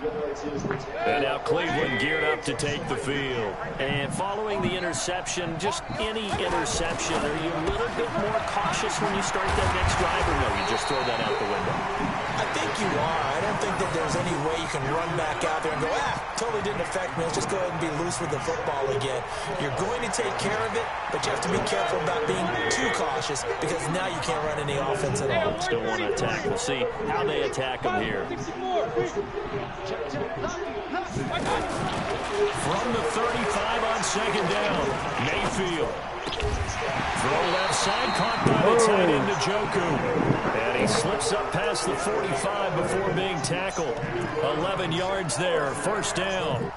And now Cleveland geared up to take the field. And following the interception, just any interception, are you a little bit more cautious when you start that next drive, or no, you just throw that out the window? I think you are. I don't think that there's any way you can run back out there and go, totally didn't affect me. Let's just go ahead and be loose with the football again. You're going to take care of it, but you have to be careful about being too cautious because now you can't run any offense at all. Still want to attack. We'll see how they attack them here. From the 35 on second down, Mayfield. Throw left side, caught by the tight end Njoku. And he slips up past the 45 before being tackled. 11 yards there, first down.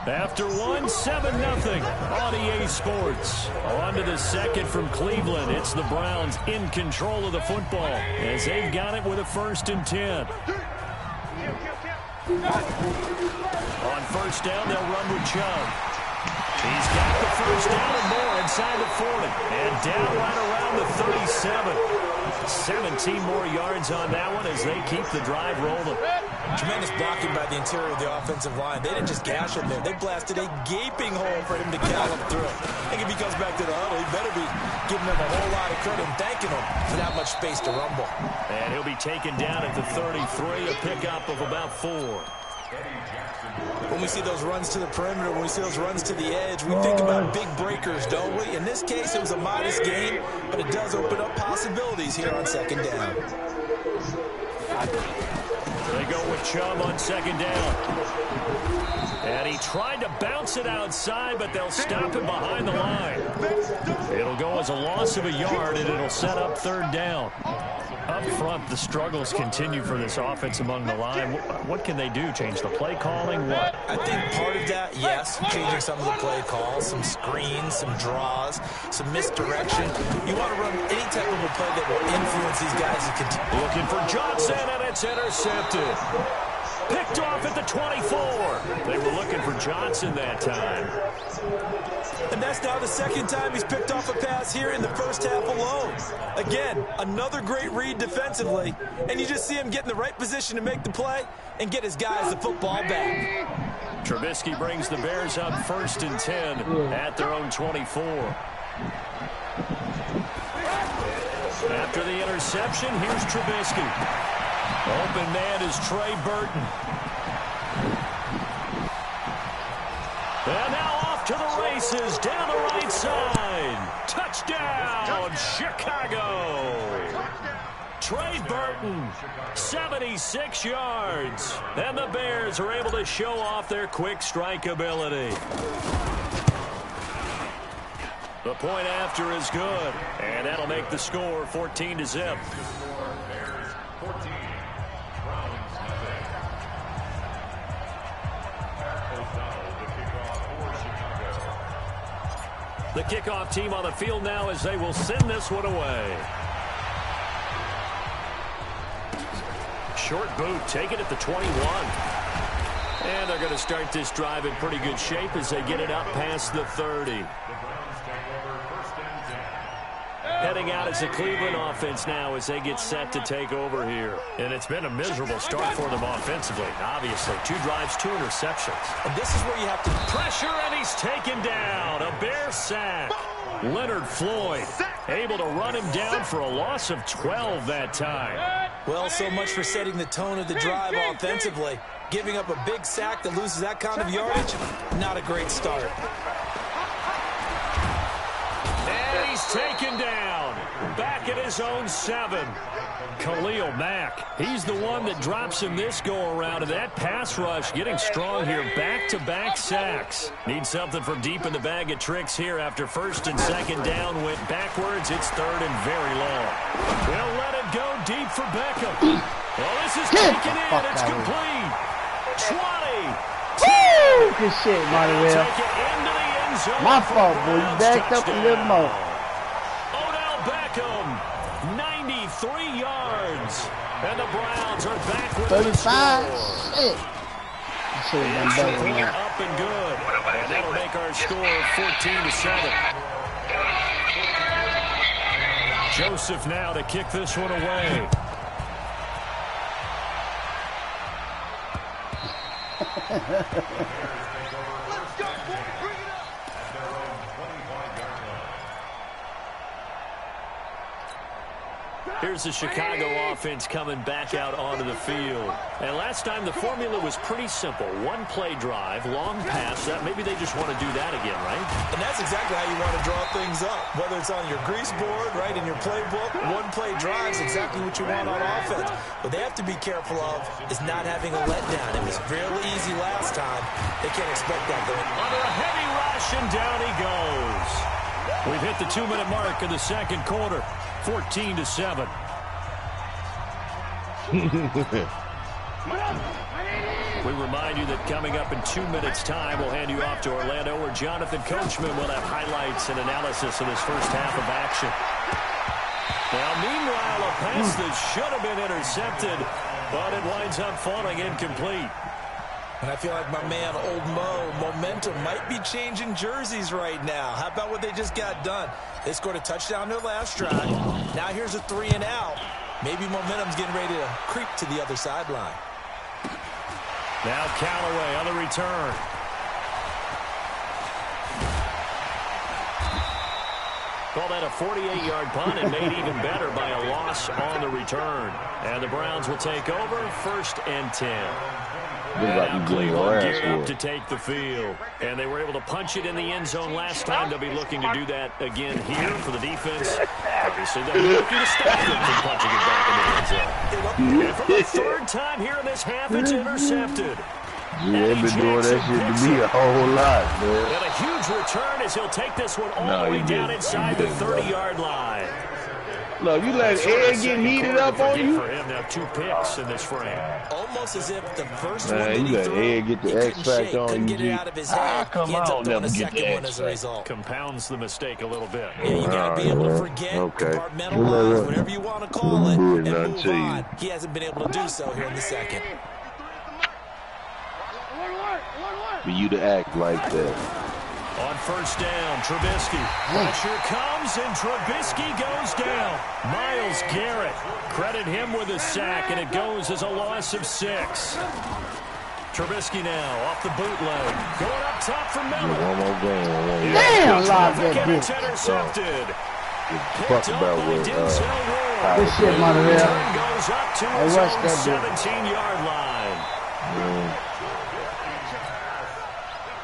After one, 7-0 on EA Sports. On to the second from Cleveland. It's the Browns in control of the football as they've got it with a 1st and 10. On first down, they'll run with Chubb. He's got the first down and more inside the 40. And down right around the 37. 17 more yards on that one as they keep the drive rolling. Tremendous blocking by the interior of the offensive line. They didn't just gash him there. They blasted a gaping hole for him to gallop through. I think if he comes back to the huddle, he better be giving him a whole lot of credit and thanking him for that much space to rumble. And he'll be taken down at the 33, a pickup of about 4. When we see those runs to the perimeter, when we see those runs to the edge, we think about big breakers, don't we? In this case, it was a modest gain, but it does open up possibilities here on second down. They go with Chubb on second down. And he tried to bounce it outside, but they'll stop him behind the line. It'll go as a loss of a yard, and it'll set up third down. Up front, the struggles continue for this offense among the line. What can they do? Change the play calling? What? I think part of that, yes, changing some of the play calls, some screens, some draws, some misdirection. You want to run any type of a play that will influence these guys to continue. Looking for Johnson, and it's intercepted. Picked off at the 24. They were looking for Johnson that time. And that's now the second time he's picked off a pass here in the first half alone. Again, another great read defensively, and you just see him get in the right position to make the play and get his guys the football back. Trubisky brings the Bears up 1st and 10 at their own 24. After the interception, here's Trubisky. Open man is Trey Burton. And now off to the races, down the right side. Touchdown, Chicago. Trey Burton, 76 yards. And the Bears are able to show off their quick strike ability. The point after is good, and that'll make the score 14-0. The kickoff team on the field now as they will send this one away. Short boot, take it at the 21. And they're going to start this drive in pretty good shape as they get it up past the 30. Heading out as the Cleveland offense now as they get set to take over here. And it's been a miserable start for them offensively. Obviously, 2 drives, 2 interceptions. And this is where you have to pressure, and he's taken down. A Bear sack. Leonard Floyd able to run him down for a loss of 12 that time. Well, so much for setting the tone of the drive offensively. Giving up a big sack that loses that kind of yardage, not a great start. And he's taken down. Back at his own 7. Khalil Mack. He's the one that drops him this go-around. And that pass rush getting strong here. Back-to-back sacks. Need something from deep in the bag of tricks here after 1st and 2nd down. Went backwards. It's 3rd and very long. They'll let it go deep for Beckham. Well, this is taken in. It's complete. 20. Woo! Good shit, Manuel. My fault, boy. You backed up a little more. Odell Beckham, 93 yards. And the Browns are back with 35. Shit. I should have done better than that. Up and good. And that'll make our score 14-7. Joseph now to kick this one away. Here's the Chicago offense coming back out onto the field. And last time the formula was pretty simple. One play drive, long pass. Maybe they just want to do that again, right? And that's exactly how you want to draw things up. Whether it's on your grease board, right, in your playbook, one play drive is exactly what you want on offense. What they have to be careful of is not having a letdown. It was really easy last time. They can't expect that going. Under a heavy rush, and down he goes. We've hit the 2-minute mark of the second quarter. 14-7. We remind you that coming up in 2 minutes' time, we'll hand you off to Orlando, where Jonathan Coachman will have highlights and analysis of this first half of action. Now, meanwhile, a pass that should have been intercepted, but it winds up falling incomplete. And I feel like my man, Old Mo, momentum might be changing jerseys right now. How about what they just got done? They scored a touchdown their last drive. Now here's a 3 and out. Maybe momentum's getting ready to creep to the other sideline. Now Callaway on the return. Call that a 48-yard punt, and made even better by a loss on the return. And the Browns will take over, 1st and 10. And Cleveland geared up to take the field. And they were able to punch it in the end zone last time. They'll be looking to do that again here for the defense. Obviously, they'll be looking to stop them from punching it back in the end zone. And for the 3rd time here in this half, it's intercepted. Yeah, they've been doing that shit to me a whole lot, man. And a huge return as he'll take this one all the way down inside the 30-yard line. Look, you let Ed get heated up on you. For him to have 2 picks in this frame. Almost as if the first one Man, you let Ed get the X factor on you. Get it out of his head. Come on, never get the X factor. Compounds the mistake a little bit. Yeah, you gotta be able to forget, compartmentalize, whatever you want to call it, and move on. He hasn't been able to do so here in the second. For you to act like that. On 1st down, Trubisky. Pressure comes, and Trubisky goes down. Myles Garrett, credit him with a sack, and it goes as a loss of 6. Trubisky now off the bootleg. Going up top for Miller. One more game. Damn, that bitch. Intercepted. Fuck about what this shit, Montreal. Goes up to his own 17-yard line.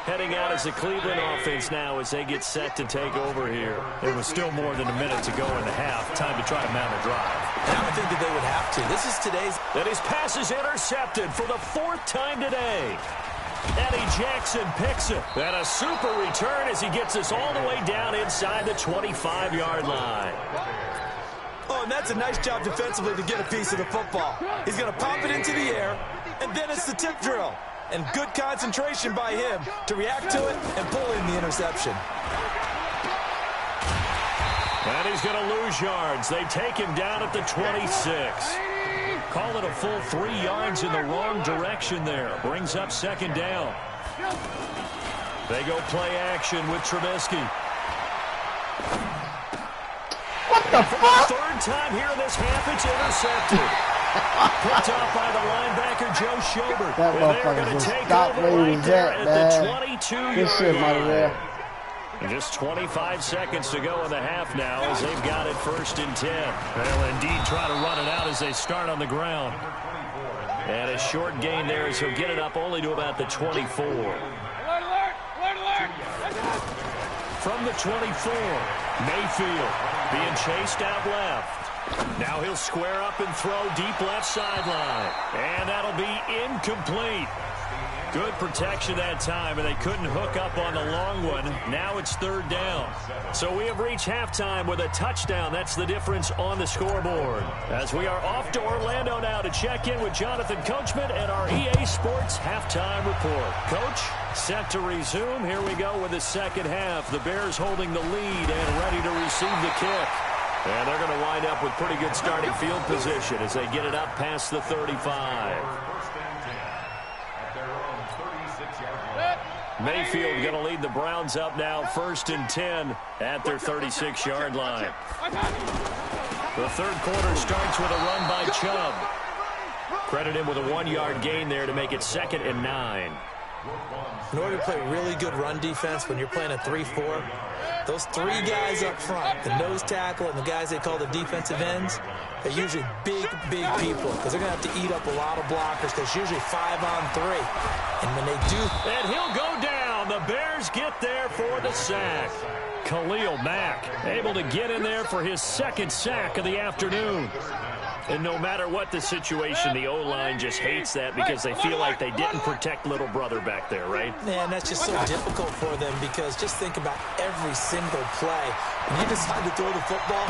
Heading out as the Cleveland offense now as they get set to take over here. It was still more than a minute to go in the half. Time to try to mount a drive. I would think that they would have to. This is today's. And his pass is intercepted for the 4th time today. Eddie Jackson picks it. And a super return as he gets us all the way down inside the 25-yard line. Oh, and that's a nice job defensively to get a piece of the football. He's going to pump it into the air, and then it's the tip drill. And good concentration by him to react to it and pull in the interception. And he's going to lose yards. They take him down at the 26. Call it a full 3 yards in the wrong direction there. Brings up 2nd down. They go play action with Trubisky. What the fuck? 3rd time here in this half, it's intercepted. Picked off by the linebacker, Joe Schobert. That motherfucker just stopped where he was at, man. Good shit, Montreal. And just 25 seconds to go in the half now as they've got it 1st and 10. They'll indeed try to run it out as they start on the ground. And a short gain there as he'll get it up only to about the 24. From the 24, Mayfield being chased out left. Now he'll square up and throw deep left sideline. And that'll be incomplete. Good protection that time, and they couldn't hook up on the long one. Now it's 3rd down. So we have reached halftime with a touchdown. That's the difference on the scoreboard. As we are off to Orlando now to check in with Jonathan Coachman and our EA Sports halftime report. Coach, set to resume. Here we go with the second half. The Bears holding the lead and ready to receive the kick. And they're going to wind up with pretty good starting field position as they get it up past the 35. Mayfield going to lead the Browns up now 1st and 10 at their 36-yard line. The 3rd quarter starts with a run by Chubb. Credit him with a 1-yard gain there to make it 2nd and 9. In order to play really good run defense when you're playing a 3-4, those 3 guys up front, the nose tackle and the guys they call the defensive ends, they're usually big, big people because they're going to have to eat up a lot of blockers because usually 5 on 3. And when they do... And he'll go down. The Bears get there for the sack. Khalil Mack able to get in there for his 2nd sack of the afternoon. And no matter what the situation, the O-line just hates that because they feel like they didn't protect little brother back there, right? Man, that's just so difficult for them because just think about every single play. When you decide to throw the football,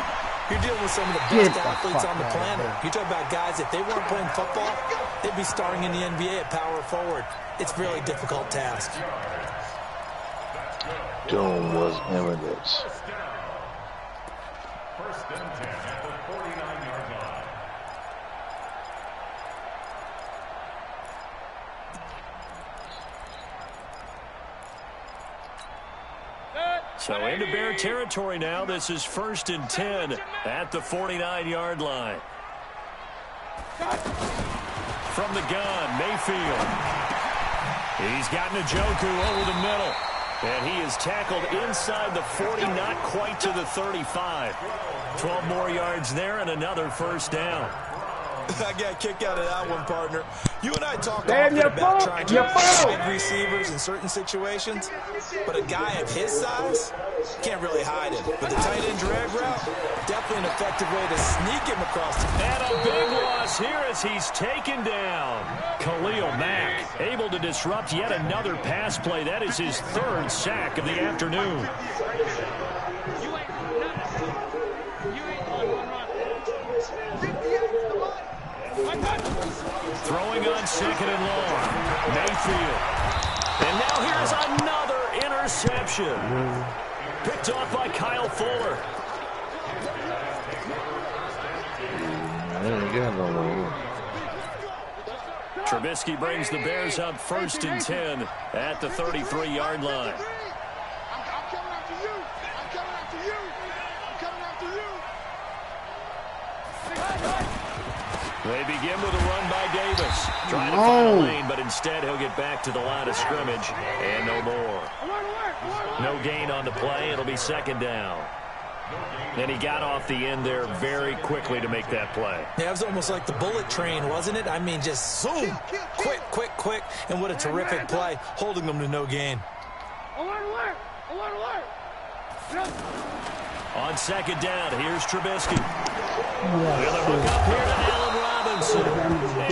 you're dealing with some of the best athletes on the planet. You talk about guys, if they weren't playing football, they'd be starting in the NBA at power forward. It's a really difficult task. Doom was imminent. First and 10 at the 49-yard line. So into Bear territory now. This is 1st and 10 at the 49-yard line. From the gun, Mayfield. He's got Njoku over the middle. And he is tackled inside the 40, not quite to the 35. 12 more yards there and another first down. I got a kick out of that one, partner. You and I talk Damn, often about fault. trying to hide receivers in certain situations, but a guy of his size can't really hide it. With the tight end drag route, definitely an effective way to sneak him across the field. And a big loss here as he's taken down. Khalil Mack able to disrupt yet another pass play. That is his 3rd sack of the afternoon. Throwing on 2nd and long. Mayfield. And now here's another interception. Picked off by Kyle Fuller. Trubisky brings the Bears up 1st and 10 at the 33-yard line. They begin with a run by Davis. Trying to find a lane, but instead he'll get back to the line of scrimmage. And no more. No gain on the play. It'll be 2nd down. And he got off the end there very quickly to make that play. Yeah, it was almost like the bullet train, wasn't it? I mean, just zoom. Quick, quick, quick. And what a terrific play, holding them to no gain. On 2nd down, here's Trubisky. With a hook up here to Allen Robinson.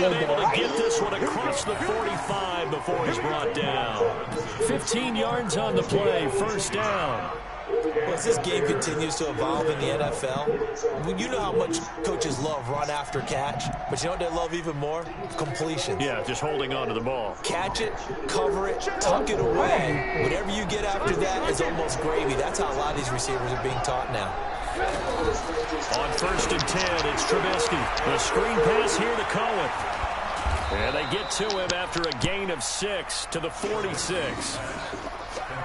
And able to get this one across the 45 before he's brought down. 15 yards on the play, 1st down. Well, as this game continues to evolve in the NFL, you know how much coaches love run after catch, but you know what they love even more? Completion. Yeah, just holding on to the ball. Catch it, cover it, tuck it away. Whatever you get after that is almost gravy. That's how a lot of these receivers are being taught now. On 1st and 10, it's Trubisky. The screen pass here to Cohen. And they get to him after a gain of 6 to the 46.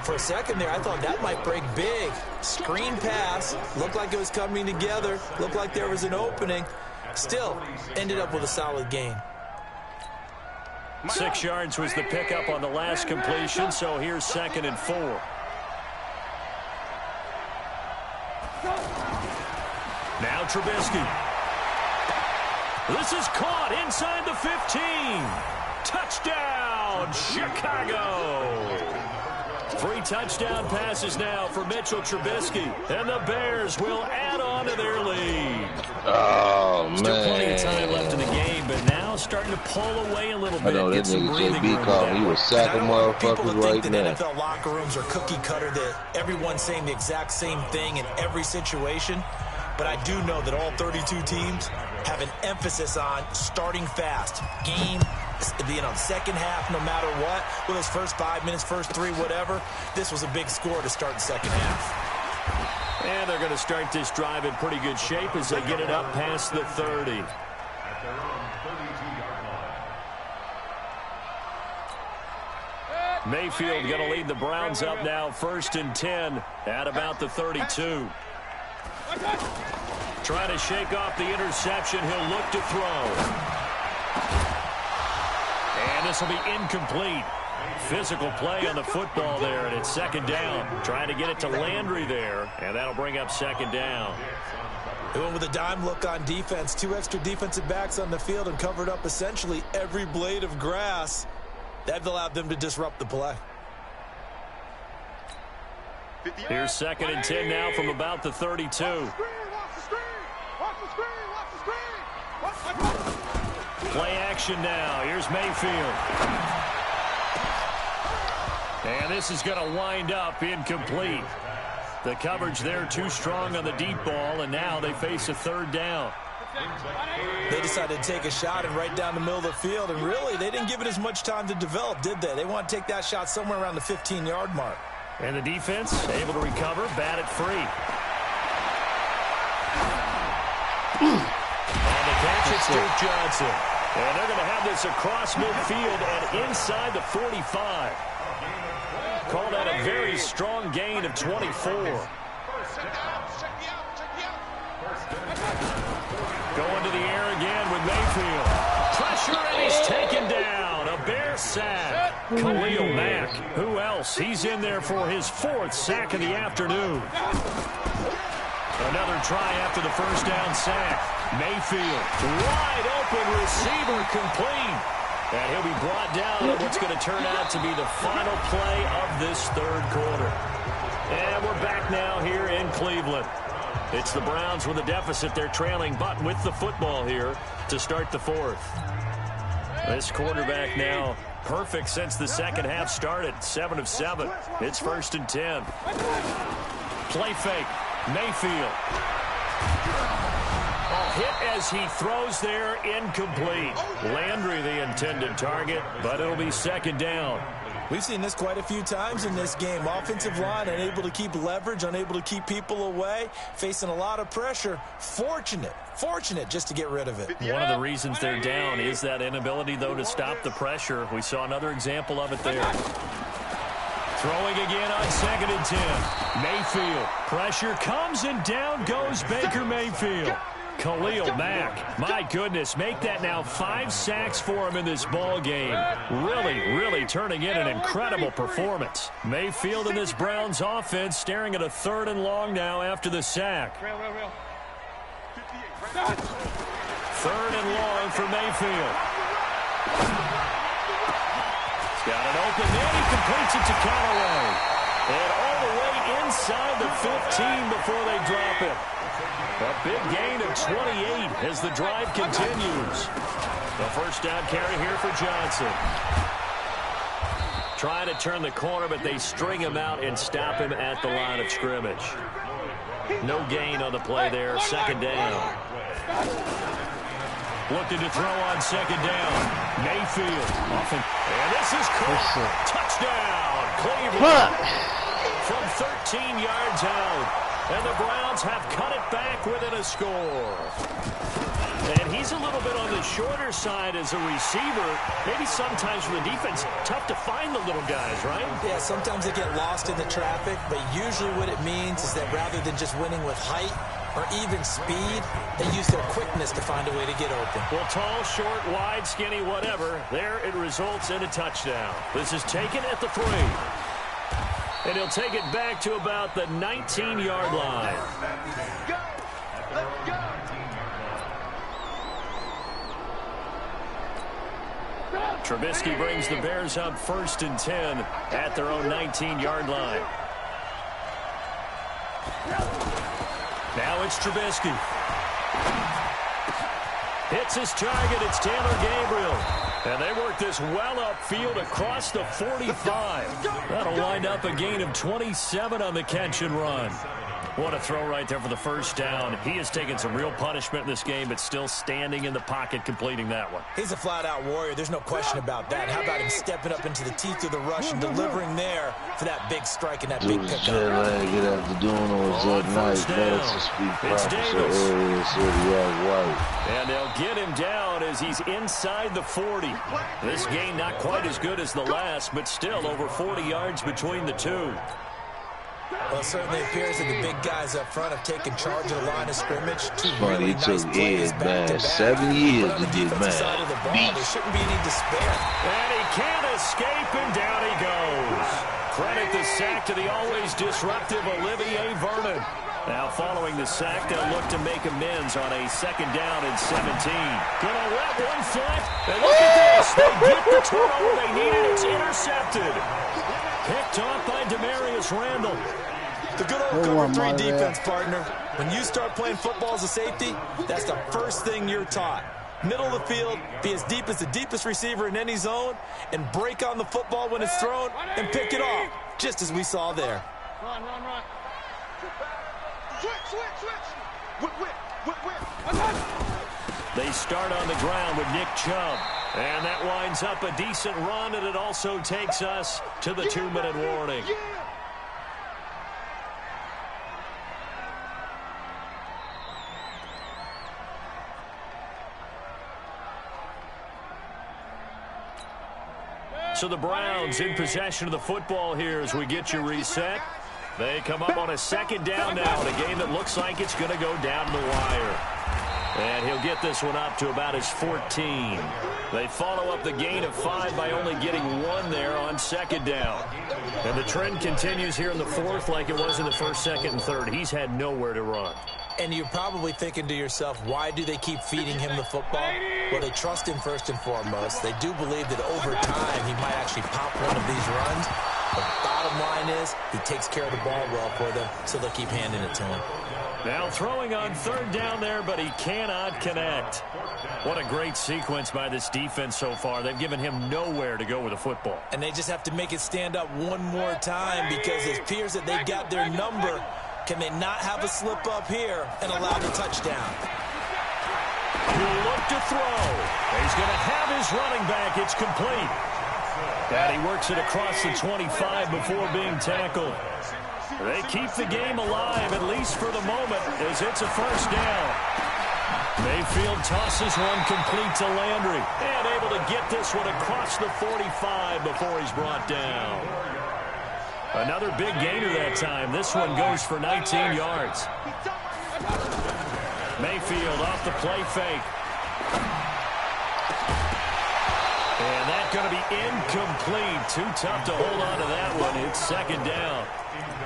For a second there, I thought that might break big. Screen pass. Looked like it was coming together. Looked like there was an opening. Still, ended up with a solid gain. 6 yards was the pickup on the last completion, so here's 2nd and 4. Now Trubisky. This is caught inside the 15. Touchdown, Chicago. 3 touchdown passes now for Mitchell Trubisky. And the Bears will add on to their lead. Oh, man. Still plenty of time left in the game, but now starting to pull away a little bit. I know that nigga JB called me. He was sacking motherfuckers right now. NFL locker rooms are cookie cutter, that everyone's saying the exact same thing in every situation. But I do know that all 32 teams have an emphasis on starting fast. Game, second half, no matter what. With those first 5 minutes, first 3, whatever. This was a big score to start the second half. And they're going to start this drive in pretty good shape as they get it up past the 30. Mayfield going to lead the Browns up now 1st and 10 at about the 32. Trying to shake off the interception. He'll look to throw. this will be incomplete. Physical play on the football there, and it's second down. Trying to get it to Landry there, and that'll bring up second down. They went with a dime look on defense. 2 extra defensive backs on the field and covered up essentially every blade of grass. That allowed them to disrupt the play. Here's second and 10 now from about the 32. Play action now. Here's Mayfield. And this is going to wind up incomplete. The coverage there too strong on the deep ball, and now they face a third down. They decided to take a shot and right down the middle of the field, and really they didn't give it as much time to develop, did they? They want to take that shot somewhere around the 15-yard mark. And the defense able to recover, bat it free. On the catch, it's Duke Johnson. And they're going to have this across midfield and inside the 45. Called out a very strong gain of 24. Going to the air again with Mayfield. Pressure, and he's taken down. A Bear sack. Khalil Mack. Who else? He's in there for his 4th sack of the afternoon. Another try after the first down sack. Mayfield, wide open receiver, complete. And he'll be brought down at what's going to turn out to be the final play of this third quarter. And we're back now here in Cleveland. It's the Browns with a deficit. They're trailing, but with the football here to start the 4th. This quarterback now perfect since the second half started. 7 of 7. It's 1st and 10. Play fake. Mayfield. Hit as he throws there, incomplete. Landry the intended target, but it'll be second down. We've seen this quite a few times in this game. Offensive line unable to keep leverage, unable to keep people away, facing a lot of pressure. Fortunate just to get rid of it. One of the reasons they're down is that inability, though, to stop the pressure. We saw another example of it there. Throwing again on second and 10. Mayfield. Pressure comes and down goes Baker Mayfield. Khalil Mack, my goodness, make that now 5 sacks for him in this ball game. Really turning in an incredible performance. Mayfield in this Browns offense staring at a 3rd and long now after the sack. 3rd and long for Mayfield. He's got it open, then he completes it to Callaway. And all the way inside the 15 before they drop it. A big gain of 28 as the drive continues. The first down carry here for Johnson. Trying to turn the corner, but they string him out and stop him at the line of scrimmage. No gain on the play there. Second down. Looking to throw on second down. Mayfield. And this is caught. Touchdown, Cleveland. From 13 yards out. And the Browns have cut it back within a score. And he's a little bit on the shorter side as a receiver. Maybe sometimes for the defense, tough to find the little guys, right? Yeah, sometimes they get lost in the traffic, but usually what it means is that rather than just winning with height or even speed, they use their quickness to find a way to get open. Well, tall, short, wide, skinny, whatever, there it results in a touchdown. This is taken at the 3. And he'll take it back to about the 19-yard line. Trubisky brings the Bears up 1st and 10 at their own 19-yard line. Now it's Trubisky. Hits his target. It's Taylor Gabriel. And they work this well upfield across the 45. That'll wind up a gain of 27 on the catch and run. What a throw right there for the first down. He has taken some real punishment in this game, but still standing in the pocket, completing that one. He's a flat-out warrior. There's no question about that. How about him stepping up into the teeth of the rush and delivering there for that big strike and that big pickup? Get after doing all that night. It's Davis. And they'll get him down as he's inside the 40. This gain not quite as good as the last, but still over 40 yards between the two. Well, it certainly appears that the big guys up front have taken charge of the line of scrimmage. Funny, it took Ed, man, 7 years to get mad. There shouldn't be any despair. And he can't escape, and down he goes. Credit the sack to the always disruptive Olivier Vernon. Now, following the sack, they'll look to make amends on a 2nd down and 17. Gonna let one foot. And look at this. They get the turnover they needed. It's intercepted. Picked off by Demarius Randall. The good old cover 3 defense, partner. When you start playing football as a safety, that's the first thing you're taught. Middle of the field, be as deep as the deepest receiver in any zone, and break on the football when it's thrown, and pick it off, just as we saw there. Run. Switch. They start on the ground with Nick Chubb. And that winds up a decent run, and it also takes us to the 2-minute warning. So the Browns in possession of the football here as we get you reset. They come up on a 2nd down now in a game that looks like it's going to go down to the wire. And he'll get this one up to about his 14. They follow up the gain of 5 by only getting 1 there on 2nd down. And the trend continues here in the 4th like it was in the 1st, 2nd, and 3rd. He's had nowhere to run. And you're probably thinking to yourself, why do they keep feeding him the football? Well, they trust him first and foremost. They do believe that over time he might actually pop one of these runs. The bottom line is he takes care of the ball well for them, so they'll keep handing it to him. Now throwing on 3rd down there, but he cannot connect. What a great sequence by this defense so far. They've given him nowhere to go with the football. And they just have to make it stand up one more time because it appears that they've got their number. Can they not have a slip up here and allow the touchdown? He'll look to throw. He's going to have his running back. It's complete. And he works it across the 25 before being tackled. They keep the game alive, at least for the moment, as it's a 1st down. Mayfield tosses one complete to Landry. And able to get this one across the 45 before he's brought down. Another big gainer that time. This one goes for 19 yards. Mayfield off the play fake. And that's going to be incomplete. Too tough to hold on to that one. It's 2nd down.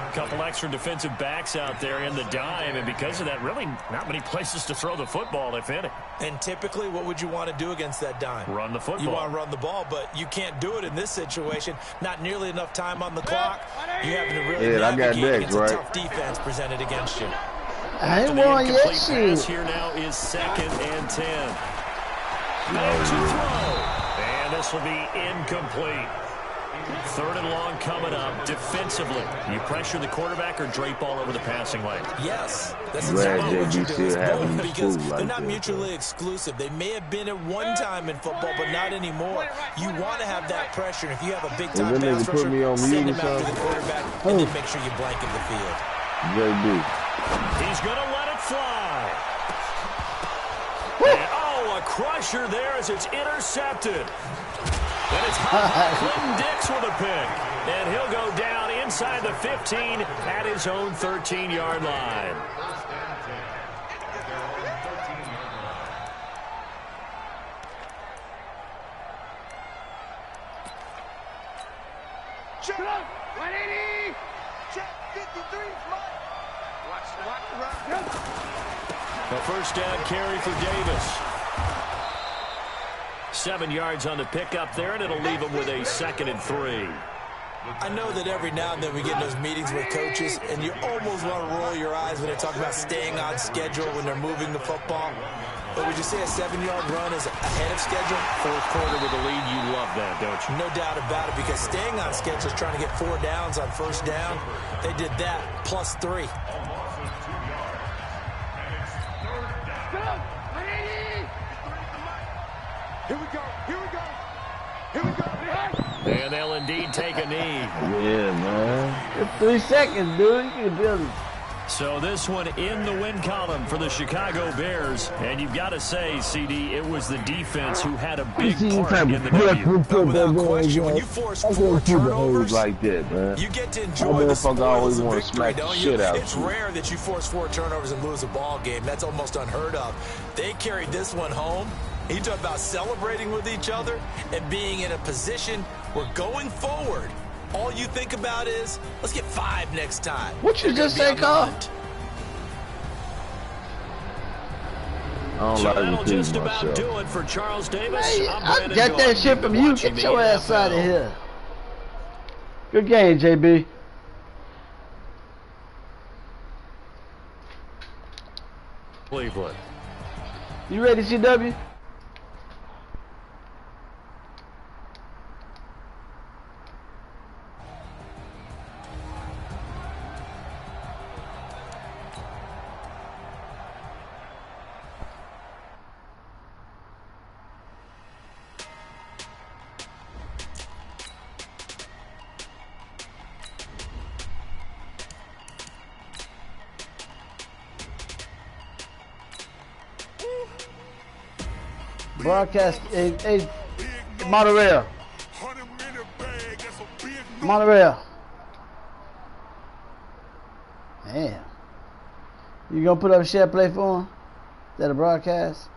A couple extra defensive backs out there in the dime, and because of that, really not many places to throw the football, if any. And typically, what would you want to do against that dime? Run the football. You want to run the ball, but you can't do it in this situation. Not nearly enough time on the clock. You have to really navigate against a tough defense presented against you. I ain't won yet, shit. Here now is 2nd and 10. Back to throw. And this will be incomplete. 3rd and long coming up. Defensively, you pressure the quarterback or drape all over the passing lane? Yes. That's exactly what you do. It's both because they're not mutually exclusive. They may have been at one time in football, but not anymore. You want to have that pressure. And if you have a big-time pass rusher, send him after the quarterback and then make sure you blanket the field. He's going to let it fly. And, a crusher there as it's intercepted. And it's Clinton Dix with a pick. And he'll go down inside the 15 at his own 13-yard line. Check 180. Check 53. Watch the run. A 1st down carry for Davis. 7 yards on the pickup there, and it'll leave him with a 2nd and 3. I know that every now and then we get in those meetings with coaches, and you almost want to roll your eyes when they talk about staying on schedule when they're moving the football. But would you say a 7-yard run is ahead of schedule? 4th quarter with a lead, you love that, don't you? No doubt about it, because staying on schedule is trying to get 4 downs on 1st down. They did that, plus 3. Here we go. Here we go. Here we go. And they'll indeed take a knee. Yeah, man. It's 3 seconds, dude. You can build it. So this one in the win column for the Chicago Bears. And you've got to say, CD, it was the defense who had a big part in the W. Without question, when you force 4 turnovers like that, man. you get to enjoy the spoils of victory, don't you? It's you. rare that you force 4 turnovers and lose a ball game. That's almost unheard of. They carried this one home. You talk about celebrating with each other and being in a position where going forward, all you think about is, let's get 5 next time. What you just say, Carl? So that'll just about do it for Charles Davis. Hey, I got that shit from you. Get your ass out of here. Good game, JB. Cleveland. You ready, CW? Broadcast, hey, Montreal. Montreal. Man. You gonna put up a share play for him? Is that a broadcast?